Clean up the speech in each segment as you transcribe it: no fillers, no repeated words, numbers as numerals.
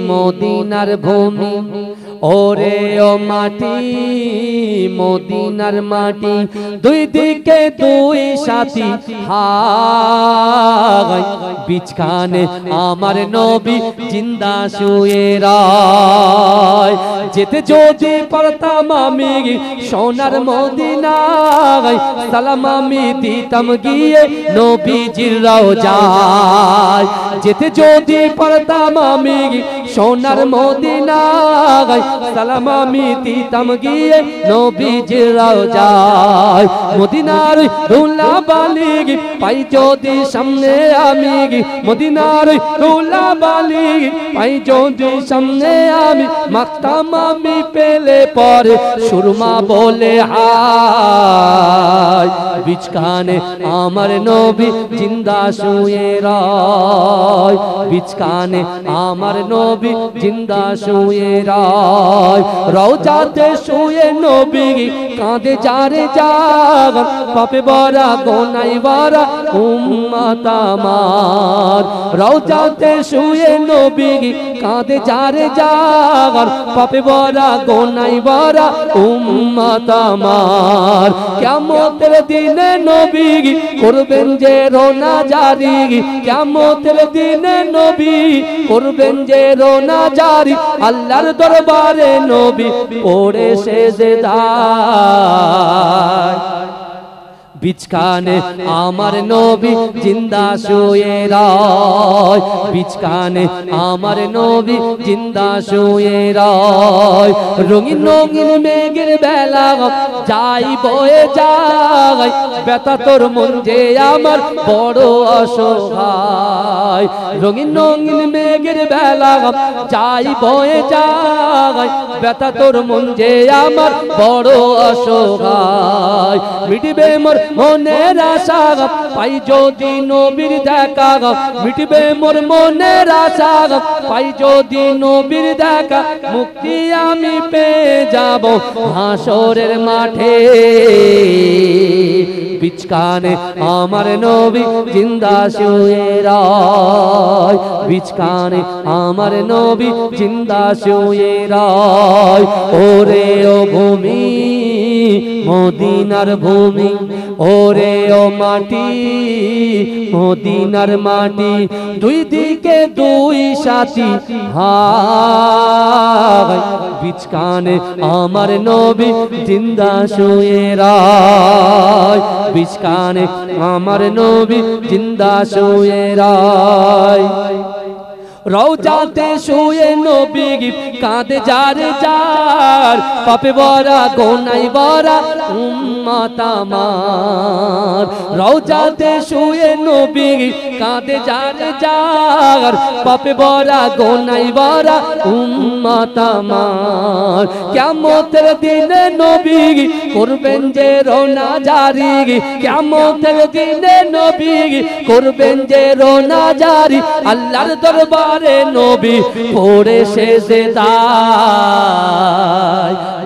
মদিনার ভূমি ওরে ও মাটি মদিনার মাটি দুই দিকে দুই সাথী হায় বিছখানে আমার নবী জিন্দা শুয়ে রয় যেতে যদি পারতাম আমি সোনার মদিনায় সালাম আমি দিতাম গিয়ে নবীজির রওজায় যেতে যদি পারতাম আমি সোনার মদিনায় সালাম আমি দিতাম গিয়ে নবীজির রওজায় মদিনার ধুলাবালি পাই যদি সামনে আমি মদিনার ধুলাবালি পাই যদি সামনে আমি মাখতাম আমি পেলে পরে সুরমা বলে হায় বিছখানে আমার নবী জিন্দা শুয়ে রয় বিছখানে আমার নবী জিন্দা শুয়ে রয় রওজাতে শুয়ে নবী কাঁদে যারে জাগ পাপে বরা গোনাই বরা উম্মত আমার রওজাতে শুয়ে নবী কাঁদে যারে জাগ পাপে বরা গোনাই বরা উম্মত আমার কিয়ামতের দিনে নবী করবেন যে রোনা জারি কিয়ামতের দিনে নবী করবেন যে রোনা জারি আল্লাহর দরবারে নবী পড়ে সেজদায় বিছখানে আমার নবী জিন্দা শুয়ে রয় বিছখানে আমার নবী জিন্দা শুয়ে রয় রঙিন রঙিন মেঘের বেলা যাই বয়ে যায় ব্যথা তোর মন যে আমার বড় অসহায় রঙিন রঙিন মেঘের বেলা যাই বয়ে যায় ব্যথা তোর মন যে আমার বড় অসহায় মিটবে মোর মনের আশা পাই যদি নবীর দেখা মিটবে মোর মনের আশা পাই যদি নবীর দেখা মুক্তি আমি পেয়ে যাব হাসরের মাঠে বিছখানে আমার নবী জিন্দা শুয়ে রয় বিছখানে আমার নবী জিন্দা শুয়ে রয় ওরে ও ভূমি মদিনার ভূমি ওরে ও মাটি মদিনার মাটি দুই দিকে দুই সাথী হায় বিছখানে আমার নবী জিন্দা শুয়ে রয় বিছখানে আমার নবী জিন্দা শুয়ে রয় রওজাতে শুয়ে নবী কাঁদে যারে যার পাপে ভরা গোনাই ভরা উম্মত আমার রওজাতে শুয়ে নবী কাঁদে যারে যার পাপে ভরা গোনাই ভরা উম্মত আমার কিয়ামতের দিনে নবী করবেন যে রোনা জারি কিয়ামতের দিনে নবী করবেন যে রোনা জারি আল্লাহর দরবার নবী পড়ে সেজদায়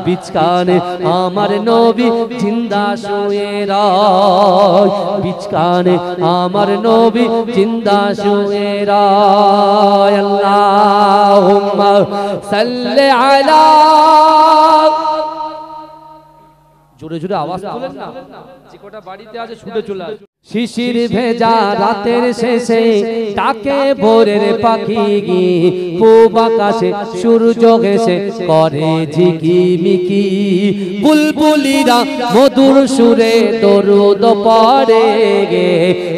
বিছখানে আমার নবী জিন্দা শুয়ে রয় বিছখানে আমার নবী জিন্দা শুয়ে রয় আল্লাহুম্মা সাল্লি আলা জোরে জোরে আওয়াজ তোলেন না যে কটা বাড়িতে আছে ছুটে চলে আসে শিশির ভেজা রাতের শেষে ডাকে ভোরের পাখি পূব আকাশে সূর্য ঘেঁষে করে ঝিকিমিকি বুলবুলিরা মধুর সুরে দরুদ পড়ে গে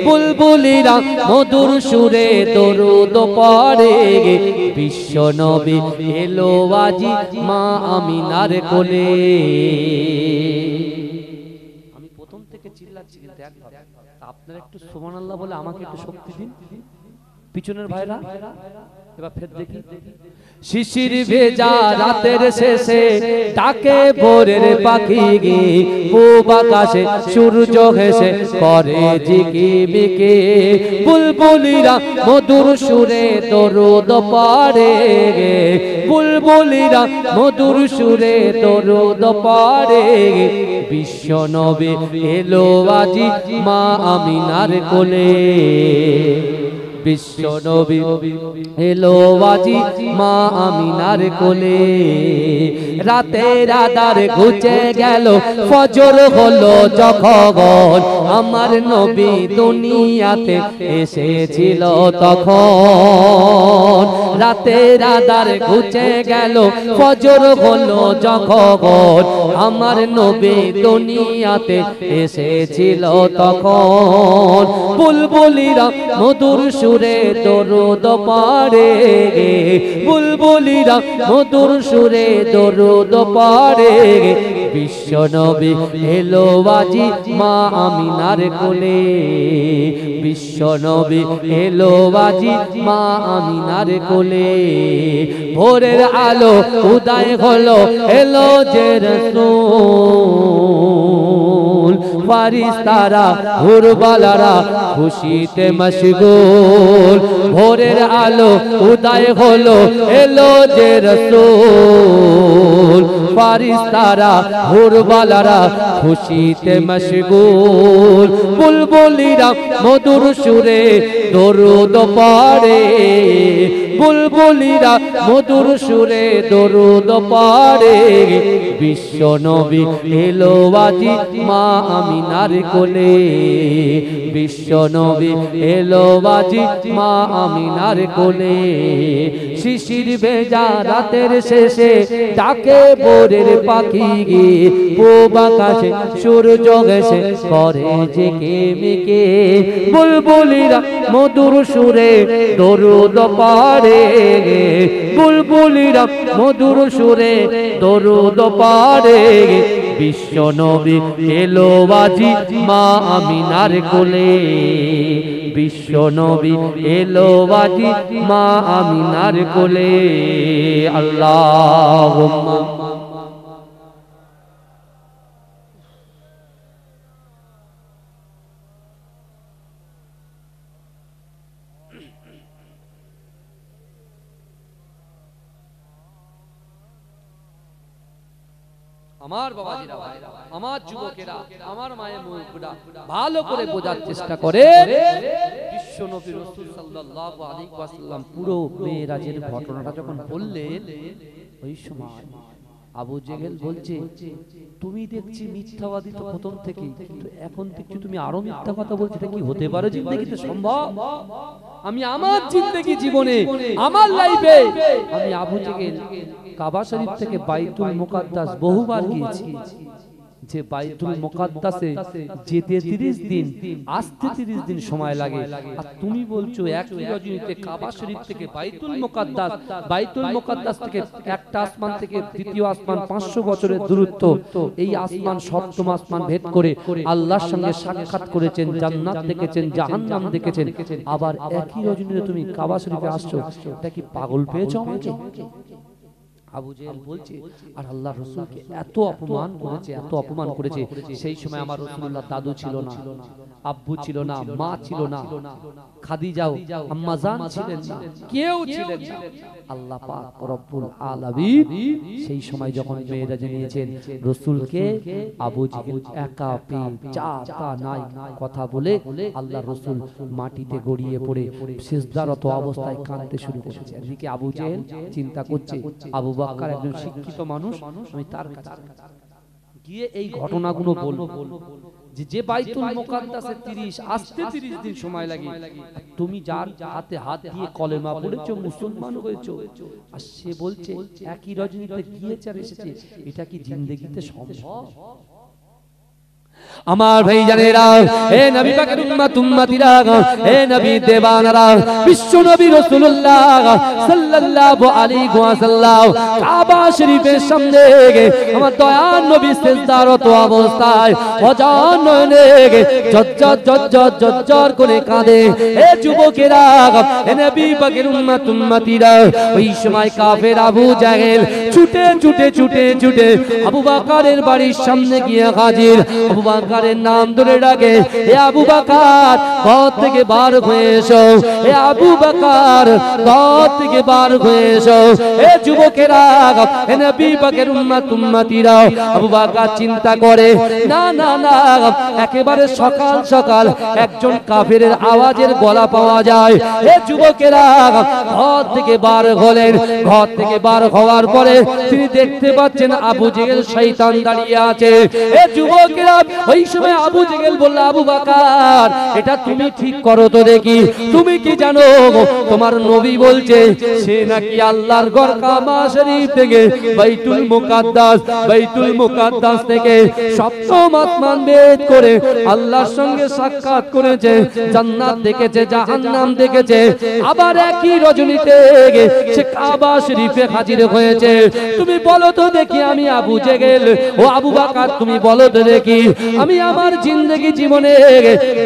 বুলবুলিরা মধুর সুরে দরুদ পড়ে গে বিশ্ব নবী এলো আজি মা আমিনার কোলে আমি প্রথম থেকে চিল্লাচ্ছি কিন্তু একবার আপনারা একটু সুবহানাল্লাহ বলে আমাকে একটু শক্তি দিন পিছনের ভাইরা এবার ফের দেখি শিশির ভেজা রাতের শেষে ডাকে ভোরের পাখি পূব আকাশে সূর্য ঘেঁষে করে ঝিকিমিকি বুলবুলিরা মধুর সুরে দরুদ পড়ে গে বুলবুলিরা মধুর সুরে দরুদ পড়ে গে বিশ্ব নবী এলো আজি মা আমিনার কোলে বিশ্ব নবী এলো আজি মা আমিনার কোলে রাতের আধার ঘুচে গেল ফজর হলো যখন আমার নবী দুনিয়াতে এসেছিল তখন রাতের আধার ঘুচে গেল ফজর হলো যখন আমার নবী দুনিয়াতে এসেছিল তখন বুলবুলিরা মধুর সুরে দরুদ পড়ে বুলবুলিরা মধুর সুরে দরুদ পড়ে বিশ্ব নবী এলো আজি মা আমিনার কোলে বিশ্ব নবী এলো আজি মা আমিনার কোলে ভোরের আলো উদয় হলো এলো যে রাসূল ফারিস্তারা হুরবালারা খুশিতে মশগুল ভোরের আলো উদয় হলো এলো যে রাসূল ফারিস্তারা হুরবালারা খুশিতে মশগুল বুলবুলিরা মধুর সুরে দরুদ পড়ে বুলবুলিরা মধুর সুরে দরুদ পড়ে বিশ্ব নবী এলো আজি মা আমিনার কোলে বিশ্ব নবী এলো আজি মা আমিনার কোলে শিশির ভেজা রাতের শেষে ডাকে ভোরের পাখি গে পূব আকাশে সূর্য গেছে করে জেগে মেকে বুলবুলিরা মধুর সুরে দরুদ পড়ে বুলবুলিরা মধুর সুরে দরুদ পড়ে বিশ্ব নবী এলো আজি মা আমিনার কোলে বিশ্ব নবী এলো আজি মা আমিনার কোলে আল্লাহুম্মা আমার বাবাজিরা ভাইরা আমার যুবকেরা আমার মায়ের মুখটা ভালো করে বোঝার চেষ্টা করে বিশ্ব নবী রাসূল সাল্লাল্লাহু আলাইহি ওয়াসাল্লাম পুরো মেরাজের ঘটনাটা যখন বললেন ওই সময় আবু জেহেল বলছে তুমি দেখছি মিথ্যাবাদী তো প্রথম থেকেই কিন্তু এখন দেখছি তুমি আরো মিথ্যা কথা বলছো এটা কি হতে পারে জিন্দেগিতে সম্ভব আমি আমার জিন্দেগি জীবনে আমার লাইফে আমি আবু জেহেল কাবা শরীফ থেকে বাইতুল মুকাদ্দাস বহুবার গিয়েছি যে বাইতুল মুকাদ্দাসে যেতে 30 দিন আসতে 30 দিন সময় লাগে আর তুমি বলছো একই রজনীতে কাবা শরীফ থেকে বাইতুল মুকাদ্দাস থেকে একটা আসমান থেকে দ্বিতীয় আসমান 500 বছরের দূরত্ব এই আসমান সপ্তম আসমান ভেদ করে আল্লাহর সঙ্গে সাক্ষাৎ করেছেন জান্নাত দেখেছেন জাহান্নাম দেখেছেন আবার একই রজনীতে তুমি কাবা শরীফে আসছো এটা কি পাগল পেয়েছো আমাকে আবু জেহেল বলছে আর আল্লাহর রাসূলকে এত অপমান করেছে সেই সময় আমার রাসূলুল্লাহ দাদু ছিল না আব্বু ছিল না মা ছিল না খাদিজাও আম্মা জান ছিলেন না কেউ ছিলেন না আল্লাহ পাক রব্বুল আলামিন সেই সময় যখন মেরাজে নিয়েছেন রাসূলকে আবু জেহেল একা পেয়ে চাটা নাই কথা বলে আল্লাহর রাসূল মাটিতে গড়িয়ে পড়ে সিজদারত অবস্থায় কাঁদতে শুরু করেছে এদিকে আবু জেহেল চিন্তা করছে আবু বকর একজন শিক্ষিত মানুষ আমি তার কাছে গিয়ে এই ঘটনাগুলো বলবো যে বাইতুল মুকাদ্দাসে 30 আসতে 30 দিন সময় লাগে তুমি যার হাতে হাত দিয়ে কলেমা পড়েছো মুসলমান হয়েছো আর সে বলছে একই রজনীতে গিয়েছে আর এসেছে এটা কি জিন্দেগিতে সম্ভব আমার ভাই জানেরা হে নবী পাকের উম্মতিরা হে নবী দেবানারা বিশ্ব নবী রাসূলুল্লাহ সাল্লাল্লাহু আলাইহি ওয়াসাল্লাম কাবা শরীফের সামনে আমার দয়ার নবী সিজদারত অবস্থায় অজান নয়নে জজ্জর করে কাঁদে হে যুবকেরা হে নবী পাকের উম্মতিরা ওই সময় কাফের আবু জাহেল ছুটে ছুটে ছুটে ছুটে আবু বকরের বাড়ির সামনে গিয়ে হাজির। আবু বকরের নাম ধরে ডাকে, এ আবু বকর ঘর থেকে বার হয়ে এসো, এ আবু বকর ঘর থেকে বার হয়ে এসো। এ যুবকেরা, এ নবী পাকের উম্মতিরা। আবু বকর চিন্তা করে, না না না, একেবারে সকাল সকাল একজন কাফেরের আওয়াজের গলা পাওয়া যায়। এ যুবকেরা ঘর থেকে বার হলেন। ঘর থেকে বার হওয়ার পরে তিনি দেখতে পাচ্ছেন আবু জেহেল শয়তান দাঁড়িয়ে আছে। এ যুবকেরা, ওই সময় আবু জেহেল বলল, আবু বকর এটা তুমি ঠিক করো তো দেখি, তুমি কি জানো তোমার নবী বলছে সে নাকি আল্লাহর ঘর কাবা শরীফ থেকে বাইতুল মুকাদ্দাস থেকে সপ্তম আসমান ভেদ করে আল্লাহর সঙ্গে সাক্ষাৎ করেছে, জান্নাত দেখেছে, জাহান্নাম দেখেছে, আবার একই রজনীতে সে কাবা শরীফে হাজির হয়েছে। তুমি বলো তো দেখি, আমি আবু জেহেল, ও আবু বকর তুমি বলো তো দেখি, আমি আমার জিন্দেগি জীবনে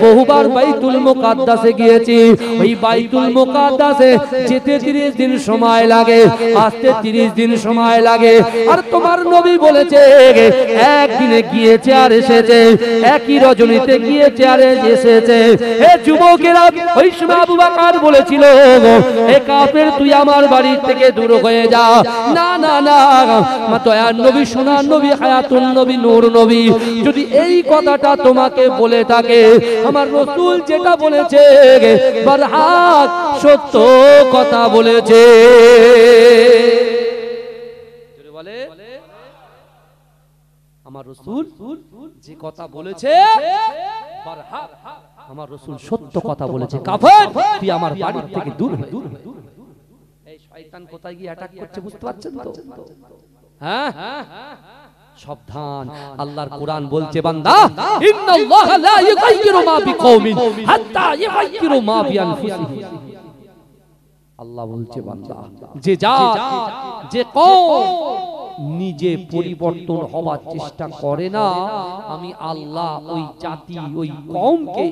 বহুবার বাইতুল মুকাদ্দাসে গিয়েছি। ওই বাইতুল মুকাদ্দাসে যেতে 30 দিন সময় লাগে, আসতে 30 দিন সময় লাগে। আর তোমার নবী বলেছে একদিনে গিয়েছে আর এসেছে, একই রজনীতে গিয়েছে আর এসেছে। এ যুবকেরা, ওই সময় আবু বকর বলেছিল, এ কাফের তুই আমার বাড়ি থেকে দূর হয়ে যা। না না না, দয়ার নবী, সোনার নবী, হায়াতুন নবী, নূর নবী যদি এই কথাটা তোমাকে বলে থাকে, আমার রাসূল যেটা বলেছে বরহাক সত্য কথা বলেছে। বলে আমার রাসূল যে কথা বলেছে বরহাক, আমার রাসূল সত্য কথা বলেছে। কাফের তুই আমার বাড়ি থেকে দূর হয়ে। এই শয়তান কোথায় গিয়ে অ্যাটাক করছে বুঝতে পারছেন তো? হ্যাঁ, সাবধান, আল্লাহর কোরআন বলছে বান্দা, ইন্নাল্লাহা লা ইউগাইয়িরু মা বিকওমিন হাত্তা ইউগাইয়িরু মা বিআনফুসিহিম। আল্লাহ বলছে বান্দা, যে জাত, যে কওম নিজে পরিবর্তন হওয়ার চেষ্টা করে না, আমি আল্লাহ ওই জাতি, ওই কওমকে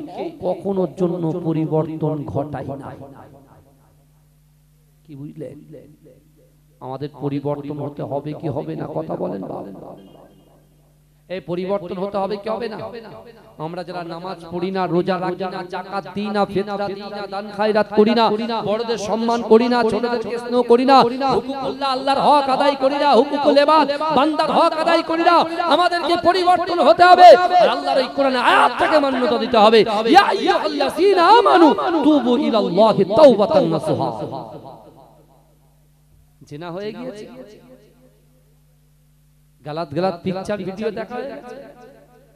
কখনোর জন্য পরিবর্তন ঘটাই না। কি বুঝলেন? আমাদের পরিবর্তন হতে হবে কি হবে না? কথা বলেন বাবা। এই পরিবর্তন হতে হবে কি হবে না? আমরা যারা নামাজ পড়ি না, রোজা রাখি না, যাকাত দিই না, ফিতরা দিই না, দান খায়রাত করি না, বড়দের সম্মান করি না, ছোটদেরকে স্নেহ করি না, হুকুকুল্লাহ আল্লাহর হক আদায় করি না, হুকুকুল ইবাদ বান্দার হক আদায় করি না, আমাদেরকে পরিবর্তন হতে হবে। আর আল্লাহর এই কোরআনের আয়াতটাকে মান্যতা দিতে হবে, ইয়া আইয়ুহাল্লাযীনা আমানু তুবু ইলাল্লাহি তাওবাতান নাসুহা। জিনা হয়ে গিয়েছে, গালাত গালাত পিকচার ভিডিও দেখা হয়ে গেছে,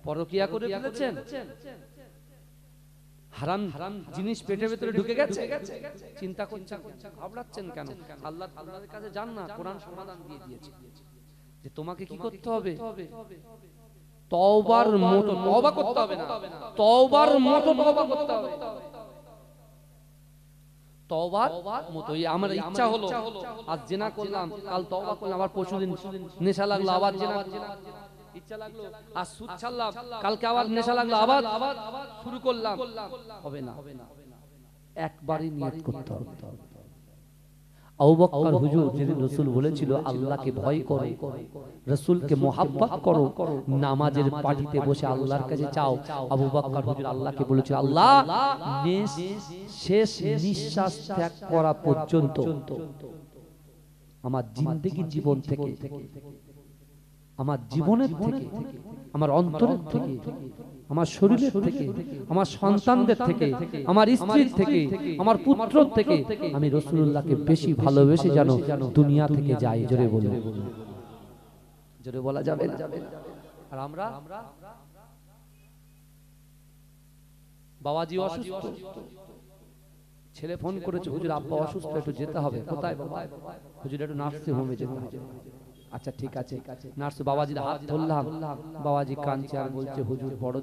পরকিয়া করে ফেলেছেন, হারাম হারাম জিনিস পেটের ভিতরে ঢুকে গেছে, চিন্তা করছেন, ঘাবড়াচ্ছেন কেন? আল্লাহ আল্লাহর কাছে যান না, কোরআন সমাধান দিয়ে দিয়েছে যে তোমাকে কি করতে হবে, তওবার মতো তওবা করতে হবে না, তওবার মতো তওবা করতে হবে। তওবার মতো, আমার ইচ্ছা হলো আজ জিনা করলাম, কাল তওবা করলাম, আবার পরশুদিন নেশা লাগলো, আবার জিনা ইচ্ছা লাগলো, আজ সুদ ছাড়লাম, কালকে আবার নেশা লাগলো, আবার শুরু করলাম, হবে না। একবারই নিয়ত করতে হবে। আবু বকর হুজুর যেদিন রাসূল বলেছিল আল্লাহকে ভয় করো, রাসূলকে মোহাব্বত করো, নামাজের পাটিতে বসে আল্লাহর কাছে চাও, আবু বকর হুজুর আল্লাহকে বলেছিল, আল্লাহ শেষ নিঃশ্বাস ত্যাগ করা পর্যন্ত আমার জিন্দেগি জীবন থেকে, আমার জীবনের থেকে, আমার অন্তরের থেকে, আমার শরীরের থেকে, আমার সন্তানদের থেকে, আমার স্ত্রীর থেকে, আমার পুত্র থেকে আমি রাসূলুল্লাহকে বেশি ভালোবেসে যেন দুনিয়া থেকে যাই। জোরে বলুন, জোরে বলা যাবে না? আর আমরা বাবাজি অসুস্থ, ছেলে ফোন করেছে, হুজুর আব্বা অসুস্থ, একটু যেতে হবে। কোথায় বাবা? হুজুর একটু নার্সিং হোমে যেতে হবে। আচ্ছা ঠিক আছে, নার্স বাবাজির হাত ধরলাম, বাবাজি কাঁদছে আর বলছে হুজুর বড়